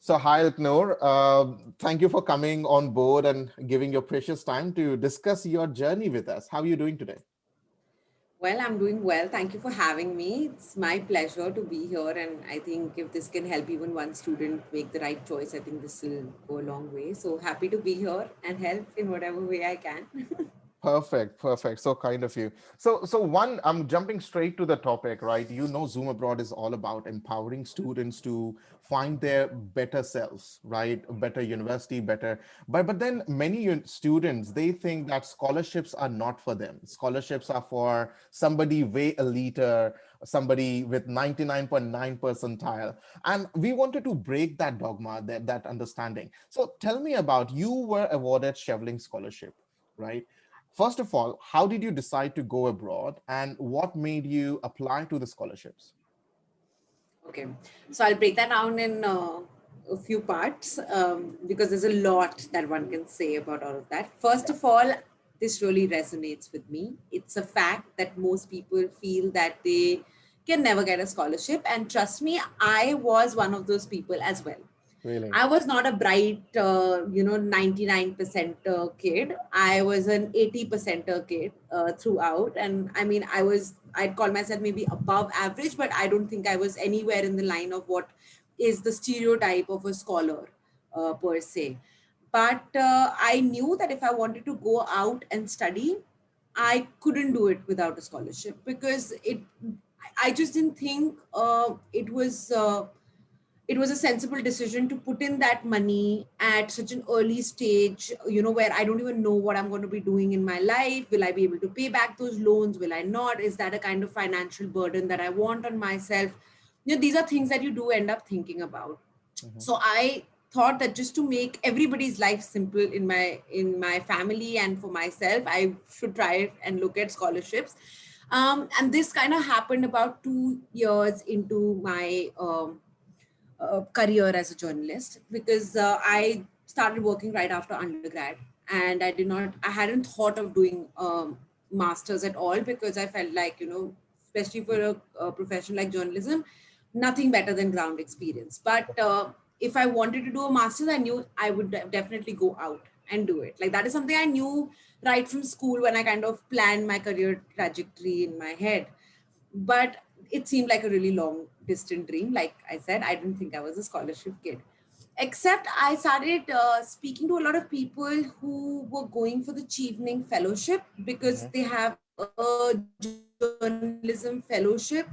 So, hi, Alknoor. Thank you for coming on board and giving your precious time to discuss your journey with us. How are you doing today? Well, I'm doing well. Thank you for having me. It's my pleasure to be here. And I think if this can help even one student make the right choice, I think this will go a long way. So happy to be here and help in whatever way I can. Perfect, perfect. So kind of you. So one, I'm jumping straight to the topic, right? You know, Zoom Abroad is all about empowering students to find their better selves, right? Better university, better. But then many students, they think that scholarships are not for them. Scholarships are for somebody way elite, somebody with 99.9 percentile. And we wanted to break that dogma, that understanding. So tell me about, you were awarded Shevling Scholarship, right? First of all, how did you decide to go abroad and what made you apply to the scholarships? Okay. So I'll break that down in a few parts because there's a lot that one can say about all of that. First Yeah. of all, this really resonates with me. It's a fact that most people feel that they can never get a scholarship. And trust me, I was one of those people as well. Really? I was not a bright, 99% kid. I was an 80% kid throughout. And I mean, I'd call myself maybe above average, but I don't think I was anywhere in the line of what is the stereotype of a scholar per se. But I knew that if I wanted to go out and study, I couldn't do it without a scholarship because I just didn't think it was a sensible decision to put in that money at such an early stage, where I don't even know what I'm going to be doing in my life. Will I be able to pay back those loans? Will I not? Is that a kind of financial burden that I want on myself? These are things that you do end up thinking about. Mhm. So I thought that just to make everybody's life simple in my family and for myself, I should try and look at scholarships. And this kind of happened about 2 years into my career as a journalist because I started working right after undergrad, and I hadn't thought of doing masters at all because I felt like, especially for a profession like journalism, nothing better than ground experience. But if I wanted to do a master's, I knew I would definitely go out and do it. Like that is something I knew right from school when I kind of planned my career trajectory in my head. But it seemed like a really long distant dream. Like I said, I didn't think I was a scholarship kid, except I started speaking to a lot of people who were going for the Chevening fellowship because Mhm. they have a journalism fellowship.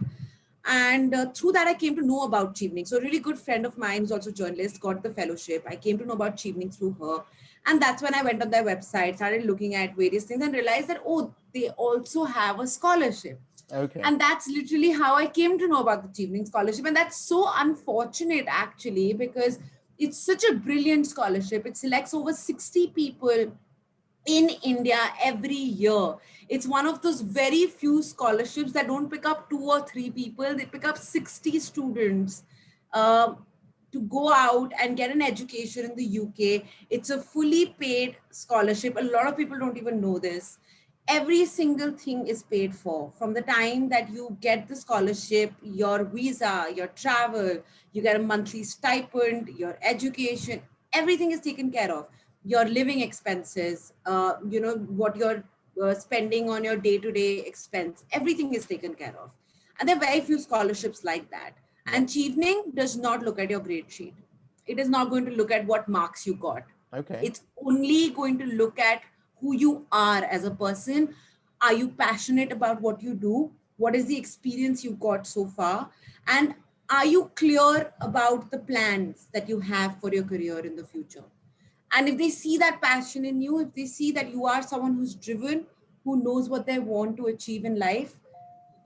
And through that, I came to know about Chevening. So a really good friend of mine who's also a journalist got the fellowship. I came to know about Chevening through her. And that's when I went on their website, started looking at various things and realized that, oh, they also have a scholarship. Okay. And that's literally how I came to know about the Chevening scholarship. And that's so unfortunate actually, because it's such a brilliant scholarship. It selects over 60 people in India every year. It's one of those very few scholarships that don't pick up two or three people, they pick up 60 students. Um, to go out and get an education in the UK. It's a fully paid scholarship. A lot of people don't even know this. Every single thing is paid for from the time that you get the scholarship, your visa, your travel, you get a monthly stipend, your education, everything is taken care of. Your living expenses, what you're spending on your day to day expense, everything is taken care of. And there are very few scholarships like that. Yep. And Chevening does not look at your grade sheet. It is not going to look at what marks you got. Okay. It's only going to look at who you are as a person. Are you passionate about what you do? What is the experience you got so far? And are you clear about the plans that you have for your career in the future? And if they see that passion in you, if they see that you are someone who's driven, who knows what they want to achieve in life,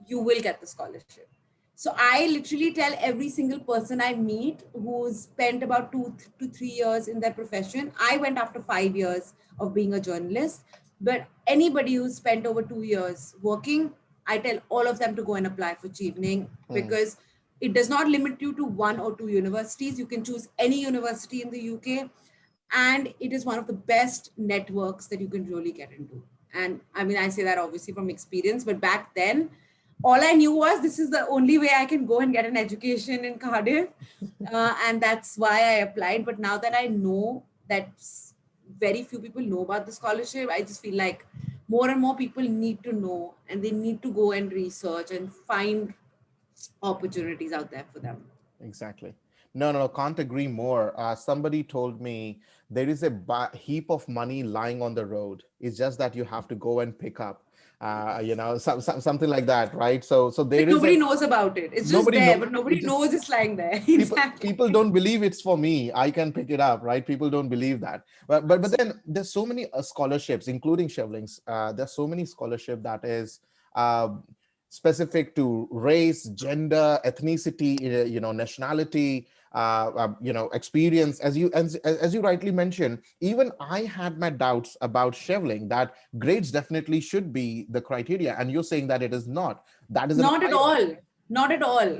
you will get the scholarship. So I literally tell every single person I meet who's spent about 2 to 3 years in their profession. I went after 5 years of being a journalist, but anybody who's spent over 2 years working, I tell all of them to go and apply for Chevening Hmm. because it does not limit you to one or two universities. You can choose any university in the UK, and it is one of the best networks that you can really get into. And I mean, I say that obviously from experience, but back then all I knew was this is the only way I can go and get an education in Cardiff. And that's why I applied. But now that I know that very few people know about the scholarship, I just feel like more and more people need to know, and they need to go and research and find opportunities out there for them. Exactly. No, no, no, can't agree more. Somebody told me there is a heap of money lying on the road. It's just that you have to go and pick up, something like that, right? So But there is nobody a knows about it. It's just nobody there, know but nobody it just knows it's lying there. people Exactly. people don't believe it's for me. I can pick it up, right? People don't believe that. But then there's so many scholarships, including Shevlings. There's so many scholarship that is uh, specific to race, gender, ethnicity, nationality, experience. As you rightly mentioned, even I had my doubts about Shevling that grades definitely should be the criteria, and you're saying that it is not. That is an Not at eye. all. Not at all.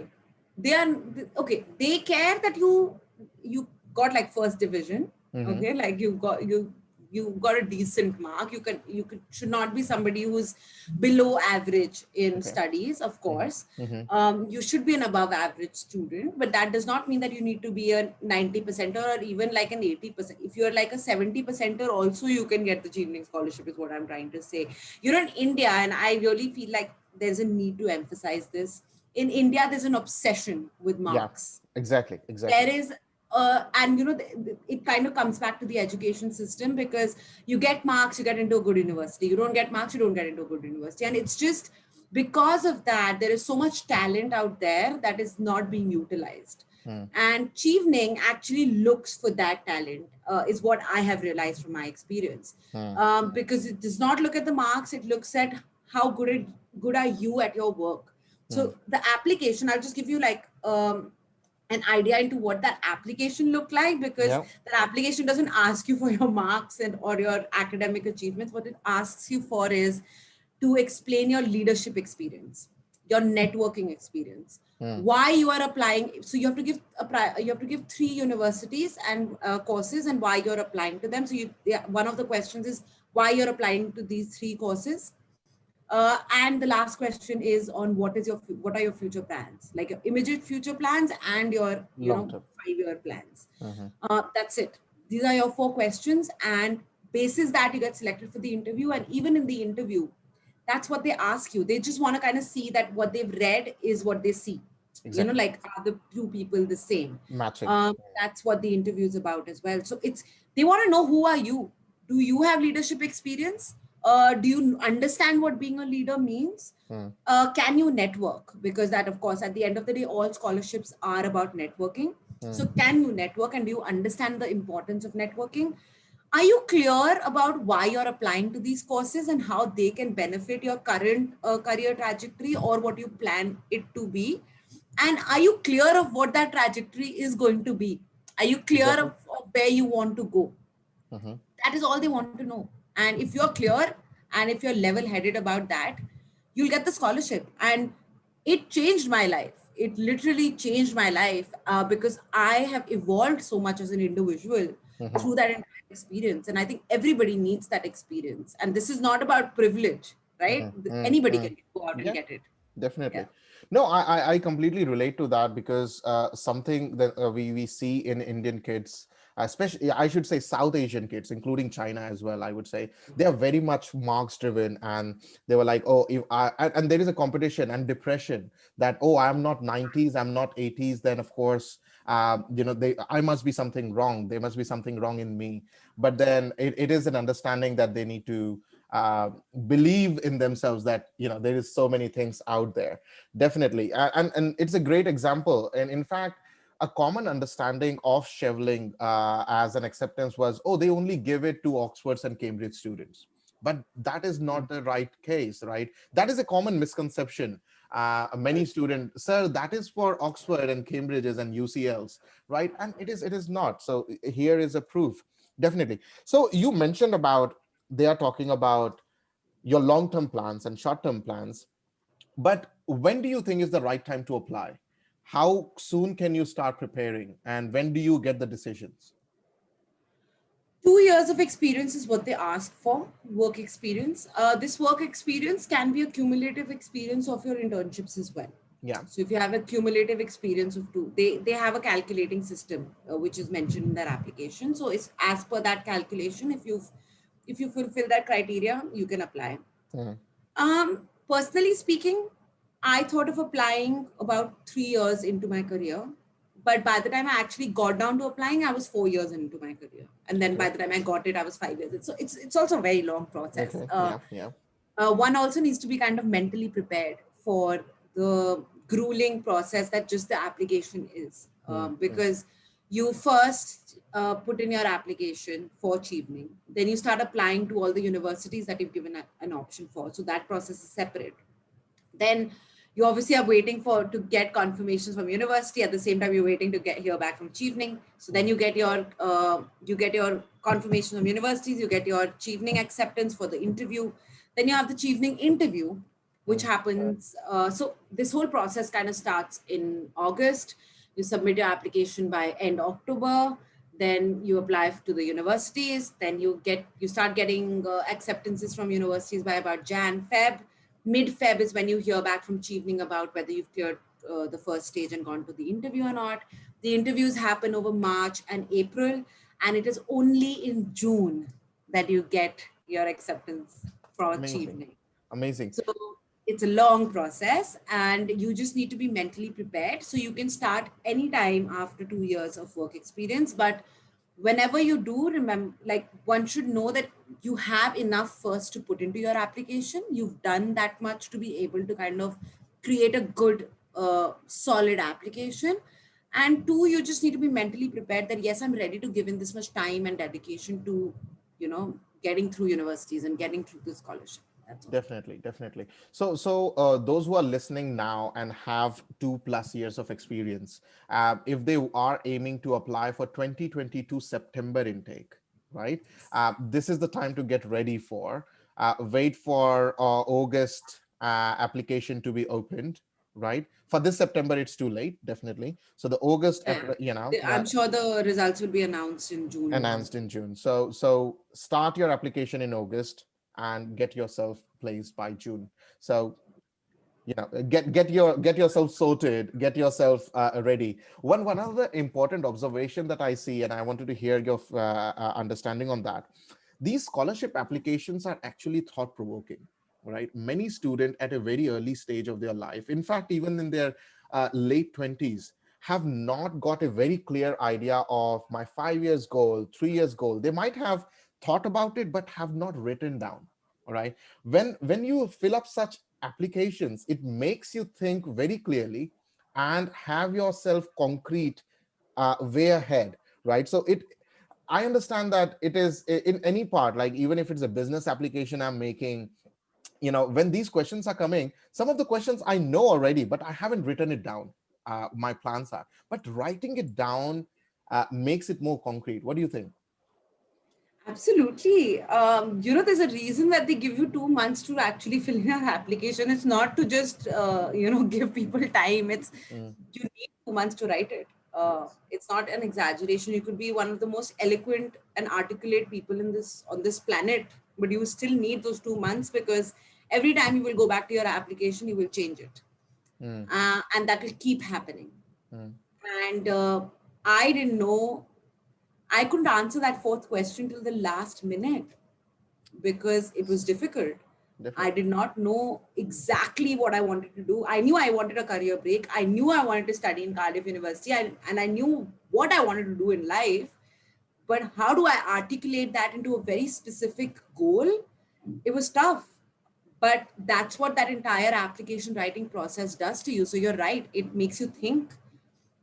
They are okay. They care that you got like first division. Mhm. Okay, like you got a decent mark. You should not be somebody who's below average in Okay. studies, of Mhm. course. Mhm. You should be an above average student, but that does not mean that you need to be a 90% or even like an 80%. If you're like a 70%er, also you can get the Chevening scholarship, is what I'm trying to say. You're in India, and I really feel like there's a need to emphasize this. In India, there's an obsession with Yeah, marks. exactly, There exactly. is and it kind of comes back to the education system, because you get marks, you get into a good university. You don't get marks, you don't get into a good university. And it's just because of that, there is so much talent out there that is not being utilized. Mm, And Chevening actually looks for that talent, is what I have realized from my experience. mm, Because it does not look at the marks, it looks at how good are you at your work. mm. So the application, I'll just give you like an idea into what that application looked like, because Yeah. that application doesn't ask you for your marks and or your academic achievements. What it asks you for is to explain your leadership experience, your networking experience, Mm, why you are applying. So you have to give you have to give 3 universities and courses, and why you're applying to them. So one of the questions is why you're applying to these 3 courses. And the last question is on what are your future plans, like your immediate future plans and your long term. 5-year plans. Mhm. That's it. These are your 4 questions, and basis that you get selected for the interview. And even in the interview, that's what they ask you. They just want to kind of see that what they've read is what they see. Exactly. Like, are the 2 people the same? Matching. That's what the interview is about as well. So they want to know, who are you? Do you have leadership experience? Do you understand what being a leader means? Mm, Can you network? Because that, of course, at the end of the day, all scholarships are about networking. mm. So can you network, and do you understand the importance of networking? Are you clear about why you're applying to these courses and how they can benefit your current career trajectory or what you plan it to be? And are you clear of what that trajectory is going to be? Are you clear Exactly. of where you want to go? Mhm. That is all they want to know. And if you're clear and if you're level headed about that, you'll get the scholarship. And it changed my life. It literally changed my life, because I have evolved so much as an individual Mhm. through that entire experience. And I think everybody needs that experience. And this is not about privilege, right? Mhm. Mm, Anybody mm. can go out and Yeah, get it. Yeah. definitely. No, I completely relate to that because something that we see in Indian kids, especially I should say South Asian kids, including China as well. I would say they are very much marks driven, and they were like, oh, if I and there is a competition and depression that, oh, I'm not 90s, I'm not 80s, then of course. I must be something wrong. There must be something wrong in me. But then it is an understanding that they need to uh, believe in themselves, that there is so many things out there. Definitely. And it's a great example. And in fact, a common understanding of Shevling as an acceptance was, oh, they only give it to Oxfords and Cambridge students. But that is not the right case, right? That is a common misconception. Many students, sir, that is for Oxford and Cambridges and UCLs, right? And it is not. So here is a proof. Definitely. So you mentioned about, they are talking about your long-term plans and short-term plans, but when do you think is the right time to apply? How soon can you start preparing, and when do you get the decisions? 2 years of experience is what they ask for, work experience. This work experience can be a cumulative experience of your internships as well. Yeah. So if you have a cumulative experience of two, they have a calculating system which is mentioned in their application. So it's as per that calculation. If you fulfill that criteria, you can apply. Mhm. Personally speaking, I thought of applying about 3 years into my career. But by the time I actually got down to applying, I was 4 years into my career. And then Okay. by the time I got it, I was 5 years. So it's also a very long process. Okay. Yeah. Yeah. One also needs to be kind of mentally prepared for the grueling process that just the application is. Mm. Because you first put in your application for Achieving, then you start applying to all the universities that you've given an option for. So that process is separate. Then you obviously are waiting for to get confirmations from university. At the same time, you're waiting to get hear back from Achieving. So then Mm. you get your confirmation from universities. You get your Achieving acceptance for the interview. Then you have the Achieving interview, which Mm. happens. So this whole process kind of starts in August. You submit your application by end October. Then you apply to the universities. Then you start getting acceptances from universities by about Jan Feb. Mid Feb is when you hear back from Achieving about whether you've cleared the first stage and gone to the interview or not. The interviews happen over March and April, and it is only in June that you get your acceptance for Amazing. Achieving. Amazing. So it's a long process, and you just need to be mentally prepared. So you can start anytime after 2 years of work experience. But whenever you do, remember, like, one should know that you have enough first to put into your application. You've done that much to be able to kind of create a good, solid application. And two, you just need to be mentally prepared that yes, I'm ready to give in this much time and dedication to, getting through universities and getting through the scholarship. That's all. Definitely, definitely. So those who are listening now and have 2+ years of experience, if they are aiming to apply for 2022 September intake, right? This is the time to get ready for. Wait for August application to be opened, right? For this September, it's too late, definitely. So the August, Yeah. uh, I'm sure the results will be announced in June or announced something. in June. So start your application in August and get yourself placed by June. So get yourself sorted, get yourself ready. One other important observation that I see, and I wanted to hear your understanding on that. These scholarship applications are actually thought provoking, right? Many students at a very early stage of their life, in fact even in their late 20s, have not got a very clear idea of my 5 years goal, 3 years goal. They might have thought about it but have not written down. All right. When you fill up such applications, it makes you think very clearly and have yourself concrete way ahead, right? So it I understand that it is in any part, like even if it's a business application I'm making, when these questions are coming, some of the questions I know already, but I haven't written it down. My plans are, but writing it down makes it more concrete. What do you think? Absolutely. There's a reason that they give you 2 months to actually fill in your application. It's not to just, give people time. It's Mm. You need 2 months to write it. It's not an exaggeration. You could be one of the most eloquent and articulate people on this planet, but you still need those 2 months because every time you will go back to your application, you will change it, Mm. and that will keep happening. Mm. And I didn't know I couldn't answer that fourth question till the last minute because it was difficult. I Definitely. did not know exactly what I wanted to do. I knew I wanted a career break. I knew I wanted to study in Cardiff University, and I knew what I wanted to do in life. But how do I articulate that into a very specific goal? It was tough. But that's what that entire application writing process does to you. So you're right, it makes you think.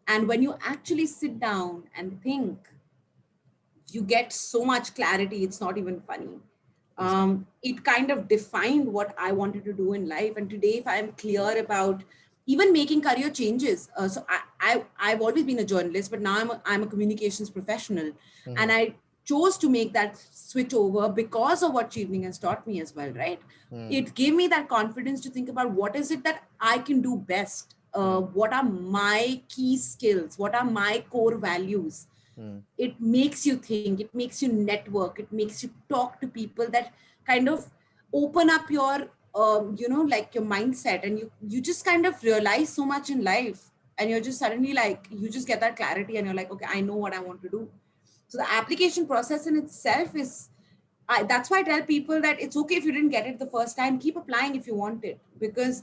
And when you actually sit down and think, you get so much clarity, it's not even funny. Exactly. It kind of defined what I wanted to do in life. And today, if I'm clear about even making career changes, I've always been a journalist, but now I'm a communications professional. And Mhm. I chose to make that switch over because of what Chevening has taught me as well, right? Mm. It gave me that confidence to think about what is it that I can do best? Mm. What are my key skills? What are my core values? Mm. It makes you think, it makes you network, it makes you talk to people that kind of open up your like your mindset, and you just kind of realize so much in life, and you're just suddenly like, you just get that clarity, and you're like, okay, I know what I want to do. So the application process in itself is, that's why I tell people that it's okay if you didn't get it the first time, keep applying if you want it, because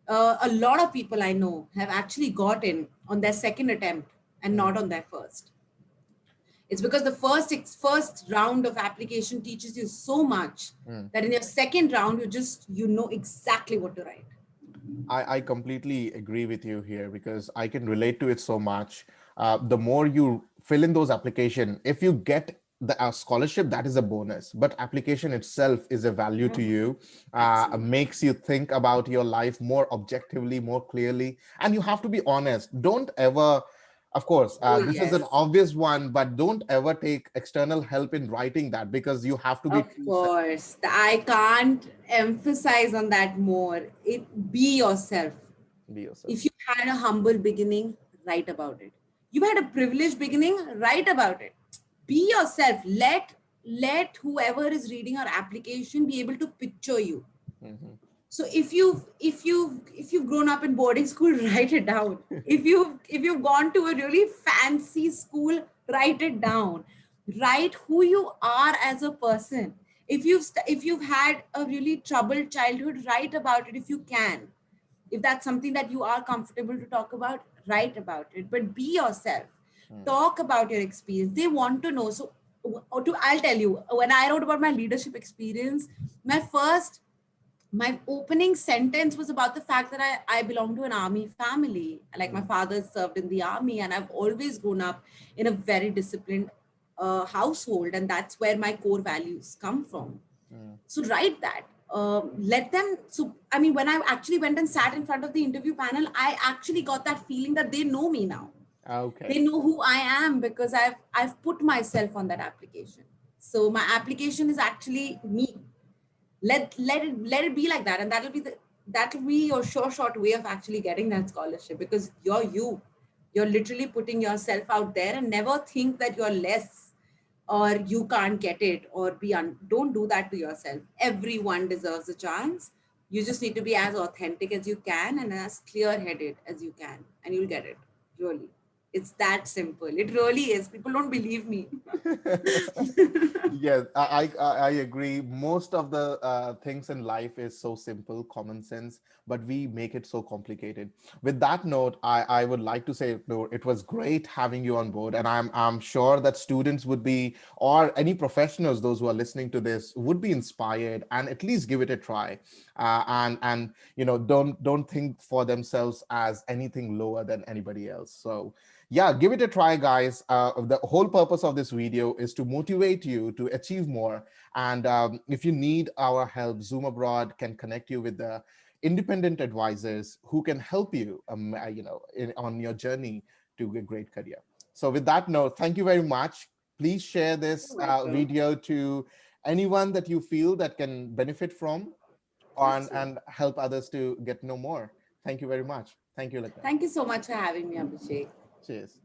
a lot of people I know have actually got in on their second attempt and Mm. not on their first. It's because the first round of application teaches you so much Mm. that in your second round you know exactly what to write. I completely agree with you here because I can relate to it so much. The more you fill in those application, if you get the scholarship, that is a bonus. But application itself is a value to you, Absolutely. makes you think about your life more objectively, more clearly, and you have to be honest. Don't ever, of course, Oh this is an yes. obvious one, but don't ever take external help in writing that because you have to be Of true self. course. I can't emphasize on that more. Be yourself. Be yourself. If you had a humble beginning, write about it. You had a privileged beginning, write about it. Be yourself. Let whoever is reading your application be able to picture you. Mhm. So if you've grown up in boarding school, write it down. If you've gone to a really fancy school, write it down. Write who you are as a person. If you've had a really troubled childhood, write about it if you can. If that's something that you are comfortable to talk about, write about it, but be yourself. Mm. Talk about your experience. They want to know. So I'll tell you, when I wrote about my leadership experience, my opening sentence was about the fact that I belong to an army family. Like my Mm. father served in the army, and I've always grown up in a very disciplined household, and that's where my core values come from. Mm. So write that. Let them. So I mean, when I actually went and sat in front of the interview panel, I actually got that feeling that they know me now. They Okay. know who I am because I've put myself on that application. So my application is actually me. Let it be like that, and that'll be your short way of actually getting that scholarship, because you're literally putting yourself out there, and never think that you're less or you can't get it, or don't do that to yourself. Everyone deserves a chance. You just need to be as authentic as you can and as clear headed as you can, and you'll get it. Really, it's that simple. It really is. People don't believe me. Yes, I agree. Most of the things in life is so simple, common sense, but we make it so complicated. With that note, I would like to say, Noor, it was great having you on board, and I'm sure that students would be, or any professionals, those who are listening to this, would be inspired and at least give it a try. And don't think for themselves as anything lower than anybody else. So yeah, give it a try, guys. The whole purpose of this video is to motivate you to achieve more. And if you need our help, Zoom Abroad can connect you with the independent advisors who can help you, on your journey to a great career. So with that note, thank you very much. Please share this You're welcome. video to anyone that you feel that can benefit from, Absolutely. and help others to get to know more. Thank you very much. Thank you, Lakshmi. Thank you so much for having me, Abhishek. Cheers.